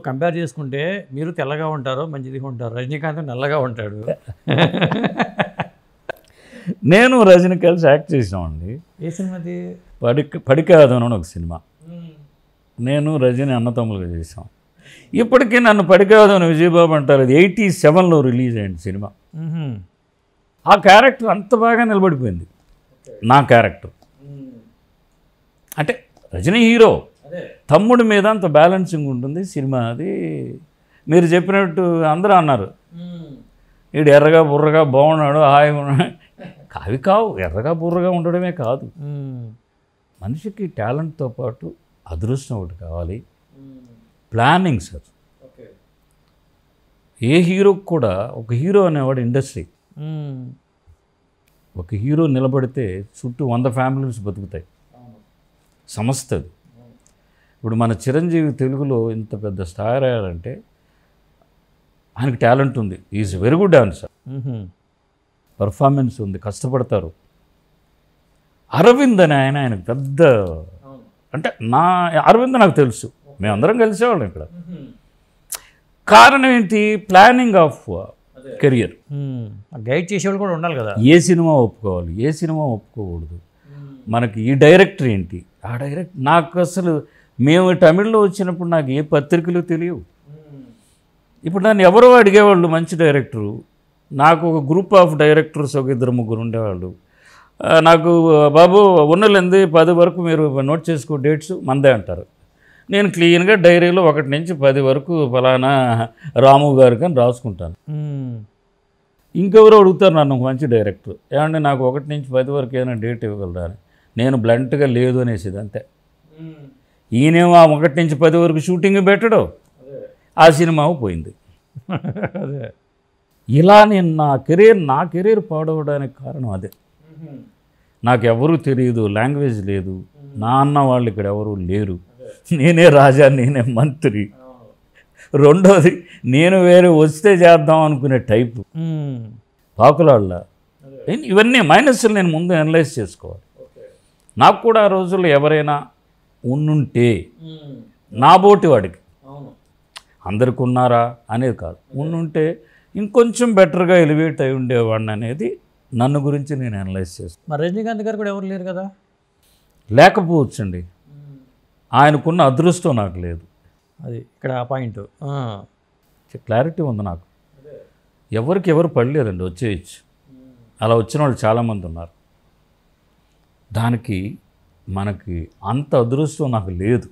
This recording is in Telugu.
కంపేర్ చేసుకుంటే మీరు తెల్లగా ఉంటారు, మంచిదిగా ఉంటారు, రజనీకాంత్ నల్లగా ఉంటాడు. నేను రజనీ కలిసి యాక్ట్ చేసామండి. ఏ సినిమాది? పడికాదనం అని ఒక సినిమా. నేను రజనీ అన్నతమ్ములుగా చేసాం. ఇప్పటికీ నన్ను పడికాదనం విజయబాబు అంటారు. అది 87లో రిలీజ్ అయింది సినిమా. ఆ క్యారెక్టర్ అంత బాగా నిలబడిపోయింది. నా క్యారెక్టర్ అంటే రజనీ హీరో, తమ్ముడి మీద అంత బ్యాలెన్సింగ్ ఉంటుంది సినిమా. అది మీరు చెప్పినట్టు అందరూ అన్నారు, వీడు ఎర్రగా బుర్రగా బాగున్నాడు, హాయిగా ఉన్నాడు. అవి కావు, ఎర్రగా బుర్రగా ఉండడమే కాదు, మనిషికి టాలెంట్తో పాటు అదృష్టం ఒకటి కావాలి, ప్లానింగ్. సార్ ఏ హీరోకి కూడా, ఒక హీరో అనేవాడు ఇండస్ట్రీ. ఒక హీరో నిలబడితే చుట్టూ 100 ఫ్యామిలీస్ బతుకుతాయి, సంస్థ అది. ఇప్పుడు మన చిరంజీవి తెలుగులో ఇంత పెద్ద స్టార్ అయ్యారంటే ఆయనకి టాలెంట్ ఉంది, is very good dancer, performance ఉంది, కష్టపడతారు. అరవింద్ అని ఆయనకు పెద్ద, అంటే అరవింద్ నాకు తెలుసు, మేమందరం కలిసేవాళ్ళం ఇక్కడ. కారణం ఏంటి? Planning of career. గైడ్ చేసేవాళ్ళు కూడా ఉండాలి కదా. ఏ సినిమా ఒప్పుకోవాలి, ఏ సినిమా ఒప్పుకోకూడదు, మనకి ఈ డైరెక్టర్ ఏంటి, ఆ డైరెక్టర్. నాకు అసలు మేము తమిళ్లో వచ్చినప్పుడు నాకు ఏ పత్రికలు తెలియవు. ఇప్పుడు నన్ను ఎవరో అడిగేవాళ్ళు మంచి డైరెక్టరు. నాకు ఒక గ్రూప్ ఆఫ్ డైరెక్టర్స్ ఒక 2-3 ఉండేవాళ్ళు. నాకు బాబు ఉన్నలేంది 10 వరకు మీరు నోట్ చేసుకో డేట్స్ మందే అంటారు. నేను క్లీన్గా డైరీలో 1 నుంచి 10 వరకు ఫలానా రాము గారికి అని రాసుకుంటాను. ఇంకెవరో అడుగుతారు నన్ను, ఒక మంచి డైరెక్టర్, ఏమంటే నాకు 1 నుంచి 10 వరకు ఏమైనా డేట్ ఇవ్వగలరా అని. నేను బ్లంట్గా లేదు అనేసి అంతే. ఈయనేమో 1 నుంచి 10 వరకు షూటింగ్ పెట్టడం, ఆ సినిమా పోయింది. అదే ఇలా నేను నా కెరీర్ పాడవడానికి కారణం అదే. నాకు ఎవరూ తెలియదు, లాంగ్వేజ్ లేదు, నా అన్న వాళ్ళు ఇక్కడ ఎవరు లేరు, నేనే రాజా, నేనే మంత్రి. రెండోది, నేను వేరే వస్తే చేద్దాం అనుకునే టైపు, పాకులాళ్ళ. ఇవన్నీ మైనస్లు నేను ముందు అనలైజ్ చేసుకోవాలి. నాకు కూడా ఆ రోజుల్లో ఎవరైనా ఉండుంటే, నా బోటి వాడికి, అందరికి ఉన్నారా అనేది కాదు, ఉండుంటే ఇంకొంచెం బెటర్గా ఎలివేట్ అయి ఉండేవాడిని అనేది నన్ను గురించి నేను అనలైజ్ చేస్తాను. మరి రజనీకాంత్ గారు కూడా ఎవరు లేరు కదా? లేకపోవచ్చండి, ఆయనకున్న అదృష్టం నాకు లేదు. అది ఇక్కడ ఆ పాయింట్. క్లారిటీ ఉంది నాకు. ఎవరికి ఎవరు పడలేదండి, వచ్చేయచ్చు. అలా వచ్చిన వాళ్ళు చాలామంది ఉన్నారు. దానికి మనకి అంత అదృష్టం నాకు లేదు.